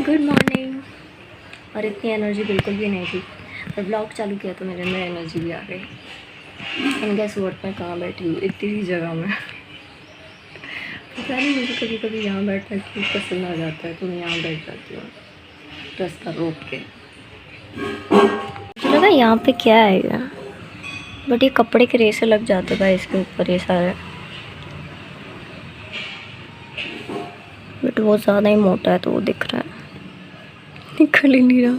Good morning. और इतनी energy बिल्कुल भी नहीं थी, पर ब्लॉग चालू किया तो मेरे अंदर एनर्जी भी आ गई। एंड गेस व्हाट, मैं कहाँ बैठी हूँ इतनी ही जगह में। पता नहीं, मुझे कभी कभी यहाँ बैठना क्यों पसंद आ जाता है, तो मैं यहाँ बैठ जाती हूँ रास्ता रोक के। मुझे लगा यहाँ पे क्या है यार, बट ये कपड़े के रेसे लग जाते भाई इसके ऊपर ये सारे, बट वो ज़्यादा ही मोटा है तो वो दिख रहा है, निकल ही नहीं रहा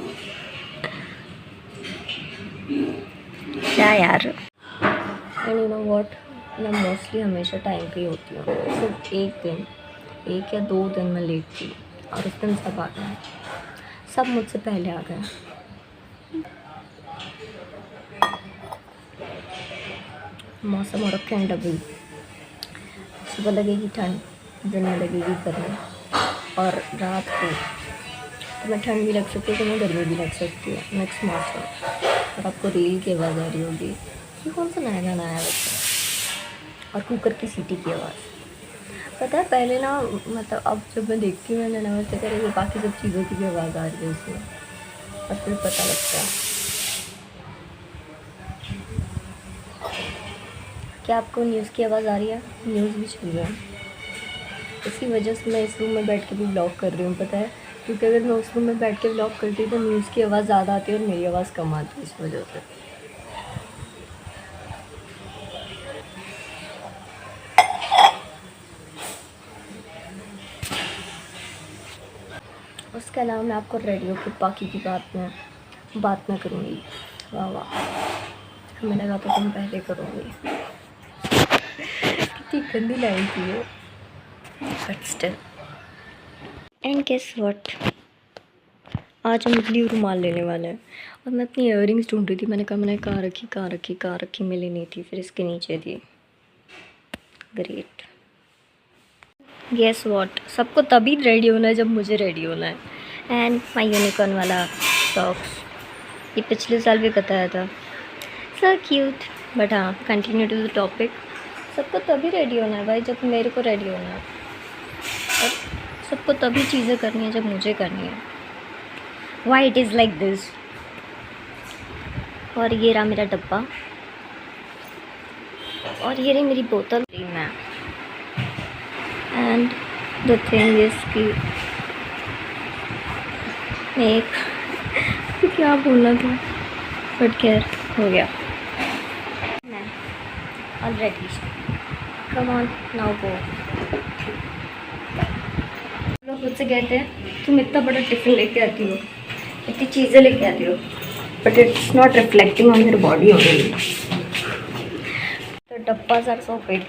क्या यार। एंड यू नो व्हाट, मैं मोस्टली हमेशा टाइम पे ही होती हूँ, सिर्फ एक या दो दिन मैं लेट थी और उस दिन सब आ गए, सब मुझसे पहले आ गए। मौसम हो रखे हैं डबल, सुबह लगेगी ठंड, दिन में लगेगी गर्मी, और रात को तुम्हें ठंड भी लग सकती है, तुम्हें गर्मी भी लग सकती है, मिक्स मौसम। और आपको रील की आवाज़ आ रही होगी, ये कौन सा नया गाना आया वैसे, और कुकर की सीटी की आवाज़। पता है पहले ना, मतलब अब जब मैं देखती हूँ मैंने नमस्ते करे, ये बाकी सब चीज़ों की भी आवाज़ आ रही है उसमें, और फिर पता लगता है। क्या आपको न्यूज़ की आवाज़ आ रही है? न्यूज़ भी चल रहा है, इसी वजह से मैं इस रूम में बैठ के भी ब्लॉग कर रही हूँ, पता है, क्योंकि अगर मैं उस रूम में बैठ के ब्लॉग करती तो न्यूज़ की आवाज़ ज़्यादा आती है और मेरी आवाज़ कम आती है, इस वजह से। उसके अलावा मैं आपको रेडियो की बाकी की बात में करूँगी। वाह वाह, हमें लगा तो तुम पहले करोगे। कितनी गंदी लाइन थी ये, but still. And guess what, आज हम ब्लू रुमाल लेने वाले हैं, और मैं अपनी इयररिंग्स ढूंढ रही थी, मैंने कहा मैंने कहाँ रखी मिली नहीं थी, फिर इसके नीचे थी। ग्रेट। गेस व्हाट, सबको तभी रेडी होना है जब मुझे रेडी होना है। एंड माई यूनिकॉर्न वाला सॉक्स, ये पिछले साल भी बताया था, सो क्यूट। बट हाँ, कंटिन्यू टू द टॉपिक, सबको तभी रेडी होना है भाई जब मेरे को रेडी होना है, और सबको तभी चीज़ें करनी है जब मुझे करनी है। Why it is like this. और ये रहा मेरा डब्बा, और ये रही मेरी बोतल में। एंड द थिंग इज कि एक क्या बोलना था, बट खैर हो गया। मैं already, come on now go. लोग मुझसे कहते हैं तुम इतना बड़ा टिफ़िन लेके आती हो, इतनी चीज़ें लेके आती हो, but it's not reflecting on your body only. तो डब्बाज आर सो बिग,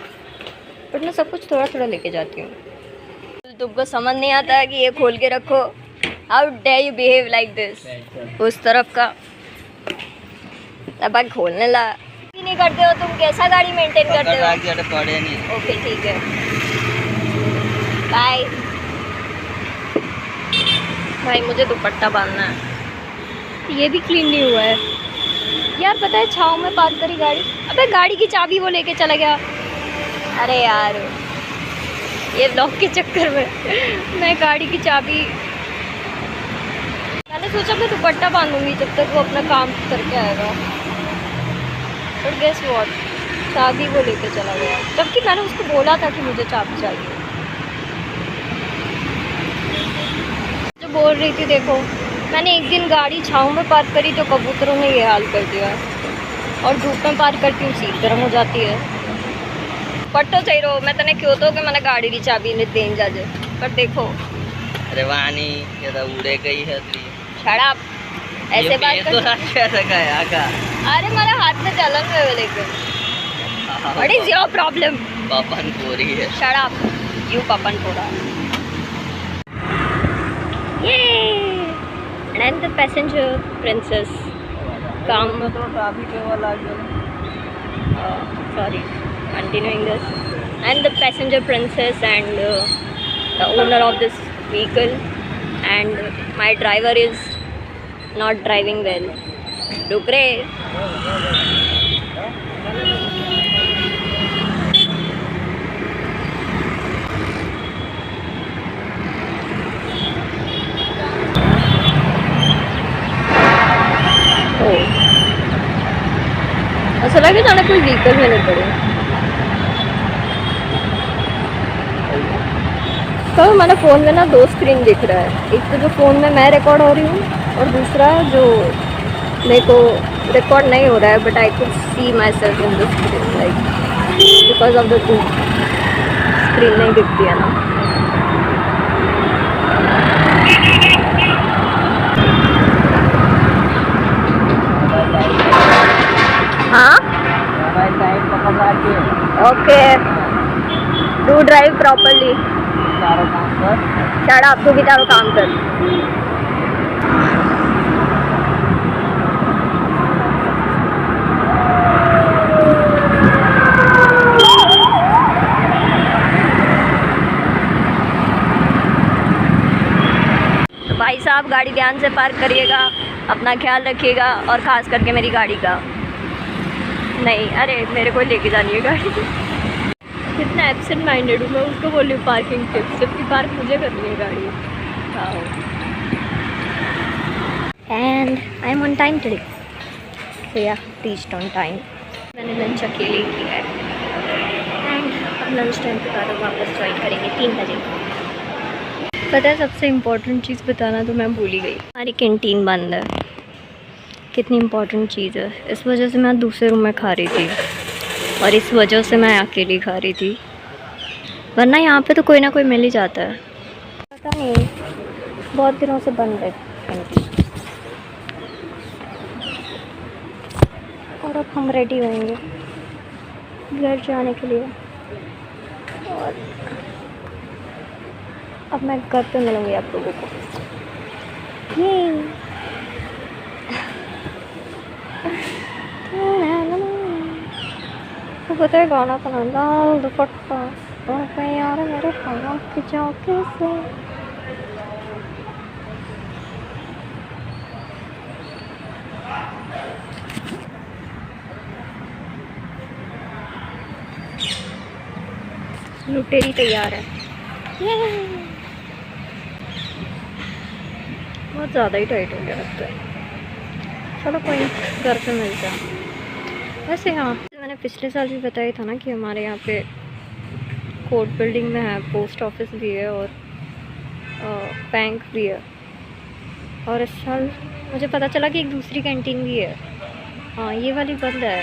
बट मैं सब कुछ थोड़ा थोड़ा लेके जाती हूँ। तुमको समझ नहीं आता है कि ये खोल के रखो, how day you behave like this. उस तरफ का अब खोलने ला नहीं करते हो तुम, कैसा गाड़ी मेंटेन करते हो? ओके ठीक है, बाय। भाई मुझे दुपट्टा बांधना है, ये भी क्लीन नहीं हुआ है यार। पता है छाँव में पार्क करी गाड़ी, अबे गाड़ी की चाबी वो लेके चला गया। अरे यार, ये ब्लॉक के चक्कर में मैं गाड़ी की चाबी, मैंने सोचा मैं दुपट्टा बांधूंगी जब तक वो अपना काम करके आएगा, बट गेस व्हाट, चाबी वो लेके चला गया, जबकि मैंने उसको बोला था कि मुझे चाबी चाहिए। जो बोल रही थी, देखो मैंने एक दिन गाड़ी छाँव में पार्क करी तो कबूतरों ने ये हाल कर दिया, और धूप में पार्क करती हूँ सीट गर्म हो जाती है। पट्टो सही रहो, मैं तने क्यों तो कि मैंने गाड़ी की चाबी ने देन जाजे, पर देखो अरे वानी ये तो उड़े गई है ती शराब ऐसे बात कर। तो कैसे गया का? अरे मेरे हाथ में चलन में लेकर, व्हाट इज योर प्रॉब्लम? पापन पूरी है शराब, यू पापन पूरा। ये एंड द पैसेंजर प्रिंसेस कम, तो ट्रैफिक वाला गया, sorry, continuing this, and the passenger princess and the owner of this vehicle, and my driver is not driving well. Look great. ऐसा लगे जाने कोई व्हीकल में नहीं पड़े। तो मैंने फ़ोन में ना 2 स्क्रीन दिख रहा है, एक तो जो फ़ोन में मैं रिकॉर्ड हो रही हूँ और दूसरा जो मेरे को रिकॉर्ड नहीं हो रहा है, but I could see my self in the screen like because of the two screen नहीं दिखती है ना। हाँ ओके, डू ड्राइव प्रॉपरली। शायद आपको भी चारों काम कर। तो भाई साहब गाड़ी ध्यान से पार्क करिएगा, अपना ख्याल रखिएगा और ख़ास करके मेरी गाड़ी का। नहीं अरे मेरे को लेके जानी है गाड़ी। कितना एब्सेंट माइंडेड हूँ मैं, उसको बोल रही हूँ पार्किंग टिप्स, जबकि पार्क मुझे करनी है गाड़ी। And I am on time today, so या रीच्ड ऑन टाइम। मैंने लंच अकेले ही किया है एंड अब लंच टाइम के बाद वापस ज्वाइन करेंगे 3 बजे। पता है सबसे इम्पोर्टेंट चीज़ बताना तो मैं भूल ही गई, हमारी कैंटीन बंद है। कितनी इम्पोर्टेंट चीज़ है, इस वजह से मैं दूसरे रूम में खा रही थी और इस वजह से मैं अकेली खा रही थी, वरना यहाँ पे तो कोई ना कोई मिल ही जाता है। पता नहीं बहुत दिनों से बंद है कैंटीन। और अब हम रेडी होंगे घर जाने के लिए और अब मैं घर पे मिलूँगी आप लोगों को। ये तो पता है गाना सुना लाल दुपट्टा और पे यार मेरे खाना की चौके से। लुटेरी तैयार है। बहुत ज़्यादा ही टाइट हो गया लगता है। चलो कोई घर पे मिलता है। वैसे हाँ मैंने पिछले साल भी बताया था ना कि हमारे यहाँ पे कोर्ट बिल्डिंग में है, पोस्ट ऑफिस भी है और बैंक भी है। और इस साल मुझे पता चला कि एक दूसरी कैंटीन भी है। हाँ ये वाली बंद है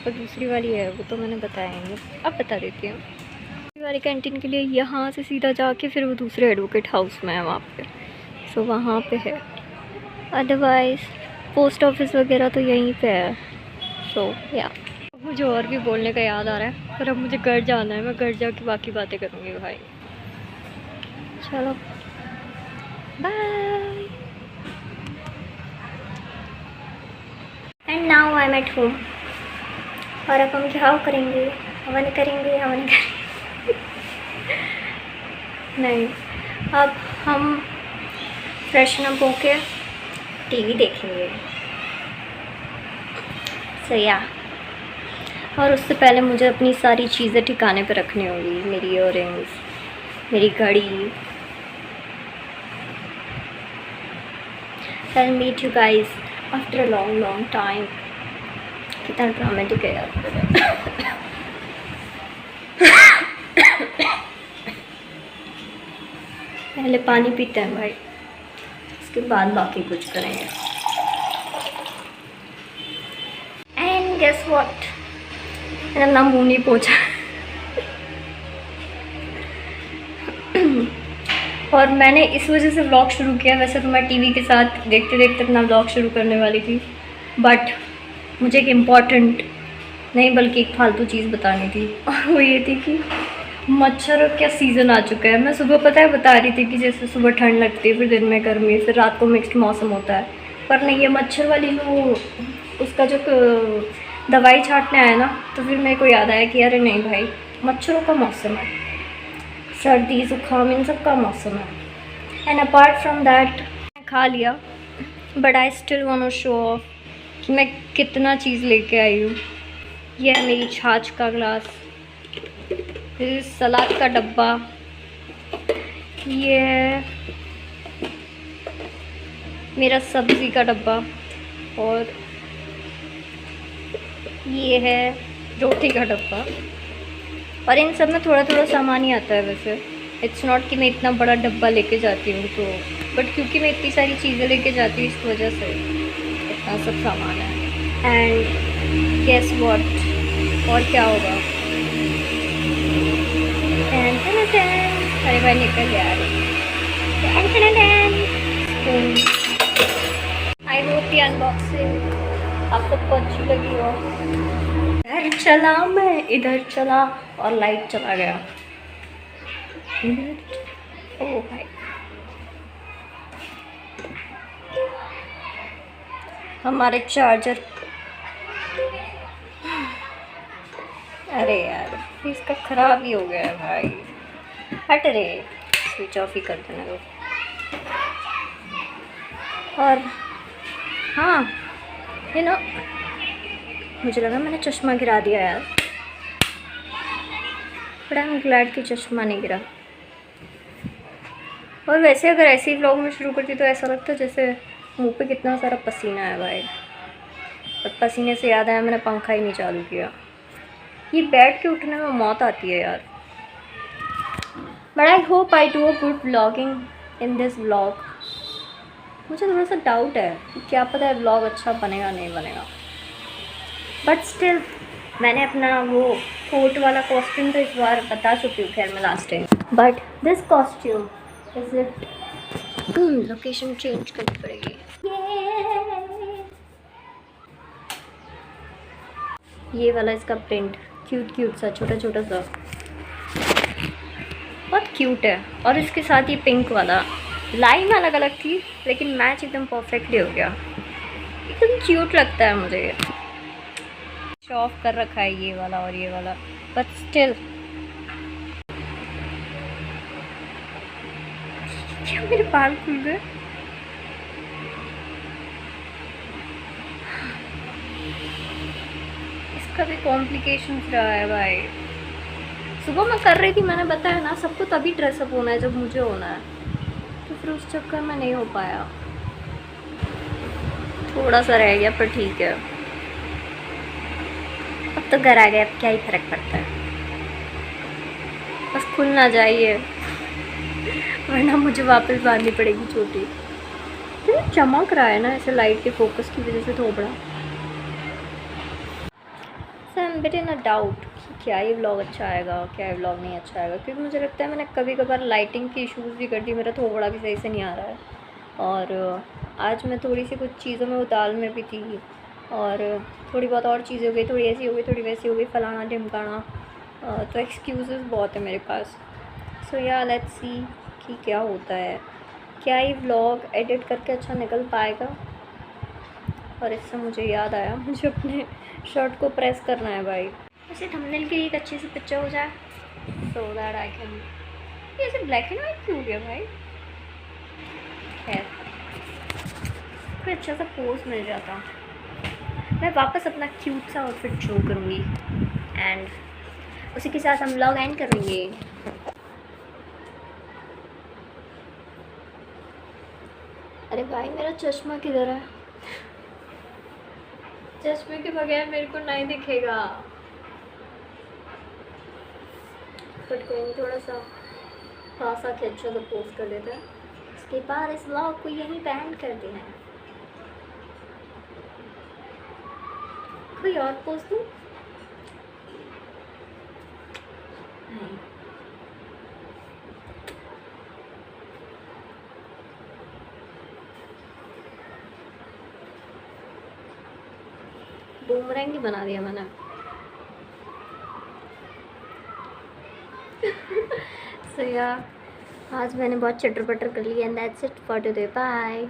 और दूसरी वाली है, वो तो मैंने बताया नहीं, अब बता देती हूँ। दूसरी वाली कैंटीन के लिए यहाँ से सीधा जाके फिर वो दूसरे एडवोकेट हाउस में है वहाँ पे, सो वहाँ पे है। अदरवाइज़ पोस्ट ऑफिस वगैरह तो यहीं पे है। सो या मुझे और भी बोलने का याद आ रहा है, पर अब मुझे घर जाना है, मैं घर जाके बाकी बातें करूँगी भाई। चलो bye. And now I am at home. और अब हम क्या करेंगे, हवन करेंगे। नहीं, अब हम फ्रेशन अप होके टीवी देखेंगे। सो या और उससे पहले मुझे अपनी सारी चीज़ें ठिकाने पर रखनी होंगी, मेरी इयररिंग्स, मेरी घड़ी। I'll meet you guys after a long time। कितना ड्रामेटिक है यार। पहले पानी पीते हैं भाई, उसके बाद बाकी कुछ करेंगे। एंड गेस व्हाट, मेरा नाम मुँह नहीं पहुँचा। और मैंने इस वजह से व्लॉग शुरू किया, वैसे तो मैं टीवी के साथ देखते देखते अपना व्लॉग शुरू करने वाली थी, बट मुझे एक इम्पॉर्टेंट नहीं बल्कि एक फालतू चीज़ बतानी थी। और वो ये थी कि मच्छर का सीज़न आ चुका है। मैं सुबह पता है बता रही थी कि जैसे सुबह ठंड लगती है, फिर दिन में गर्मी, फिर रात को मिक्स्ड मौसम होता है, पर नहीं, ये मच्छर वाली जो उसका जो दवाई छाटने आया ना, तो फिर मेरे को याद आया कि अरे नहीं भाई, मच्छरों का मौसम है, सर्दी ज़ुकाम इन सब का मौसम है। एंड अपार्ट फ्रॉम दैट खा लिया, but I still want to show off कि मैं कितना चीज़ लेके आई हूँ। यह है मेरी छाछ का ग्लास, फिर सलाद का डब्बा, ये है मेरा सब्ज़ी का डब्बा, और ये है रोटी का डब्बा, और इन सब में थोड़ा थोड़ा सामान ही आता है वैसे। इट्स नॉट कि मैं इतना बड़ा डब्बा लेके जाती हूँ तो, बट क्योंकि मैं इतनी सारी चीज़ें लेके जाती हूँ इस वजह से इतना सब सामान है। एंड गेस व्हाट, और क्या होगा। टैन टैन टैन, अरे भाई निकल यार। Tan tan tan. I hope ये अनबॉक्सिंग आप सबको अच्छी लगी हो। इधर चला मैं, इधर चला और लाइट चला गया। ओ भाई, हमारे चार्जर, अरे यार इसका ख़राब ही हो गया है भाई। हट रे, स्विच ऑफ ही कर देना वो। और हाँ, यू नो, मुझे लगा मैंने चश्मा गिरा दिया यार, बट आई एम ग्लैड कि चश्मा नहीं गिरा। और वैसे अगर ऐसे ही व्लॉग में शुरू करती तो ऐसा लगता जैसे मुंह पे कितना सारा पसीना है भाई। और पसीने से याद आया मैंने पंखा ही नहीं चालू किया। ये बैठ के उठने में मौत आती है यार। But I hope I do a good vlogging in this vlog. मुझे थोड़ा सा डाउट है कि क्या पता है व्लॉग अच्छा बनेगा नहीं बनेगा, बट स्टिल मैंने अपना वो कोट वाला कॉस्ट्यूम तो इस बार बता चुकी हूँ खैर मैं last time, but this costume is it. Location change करनी पड़ेगी। ये वाला इसका प्रिंट क्यूट क्यूट सा, छोटा छोटा सा, बहुत क्यूट है। और इसके साथ ये पिंक वाला, लाइन अलग अलग थी लेकिन मैच एकदम परफेक्टली हो गया, एकदम क्यूट लगता है मुझे ये। शो ऑफ कर रखा है ये वाला और ये वाला, बट स्टिल। क्या मेरे बाल खुल गए? इसका भी कॉम्प्लिकेशंस रहा है भाई। सुबह मैं कर रही थी, मैंने बताया ना सबको तभी ड्रेसअप होना है जब मुझे होना है, तो फिर उस चक्कर में नहीं हो पाया। थोड़ा सा रह गया पर ठीक है, अब तो घर आ गया, अब क्या ही फर्क पड़ता है। बस खुल ना जाइए वरना मुझे वापस बांधनी पड़ेगी चोटी। तो चमक रहा है ना ऐसे लाइट के फोकस की वजह से थोड़ा। So I am bit in a doubt कि क्या ये व्लॉग अच्छा आएगा, क्या ये व्लॉग नहीं अच्छा आएगा, क्योंकि मुझे लगता है मैंने कभी कभार लाइटिंग की इशूज़ भी कर दी, मेरा थोड़ा भी सही से नहीं आ रहा है। और आज मैं थोड़ी सी कुछ चीज़ों में उताल में भी थी, और थोड़ी बहुत और चीज़ें हो गई, थोड़ी ऐसी हो गई थोड़ी वैसी हो गई, फलाना ढिमकाना, तो एक्सक्यूज़ेस बहुत है मेरे पास। सो या लेट्स सी कि क्या होता है, क्या ये व्लॉग एडिट करके अच्छा निकल पाएगा। और इससे मुझे याद आया मुझे अपने शर्ट को प्रेस करना है भाई, वैसे थंबनेल की एक अच्छी सी पिक्चर हो जाए सो दैट आई कैन। ये ऐसे ब्लैक एंड वाइट क्यों हो गया भाई? खैर कोई अच्छा सा पोज मिल जाता, मैं वापस अपना क्यूट सा आउटफिट शो करूँगी एंड उसी के साथ हम व्लॉग एंड करेंगे। अरे भाई मेरा चश्मा किधर है? चश्मे के बगैर मेरे को नहीं दिखेगा। बट कोई थोड़ा सा पासा खींचा तो पोस्ट कर देता है, इसके बाद इस व्लॉग को यहीं बैंड कर देना है। कोई और पोस्ट दूँ? नहीं, बूमरैंग ही बना दिया मैंने। सो यार आज मैंने बहुत चटर पटर कर लिया and that's it for today, bye.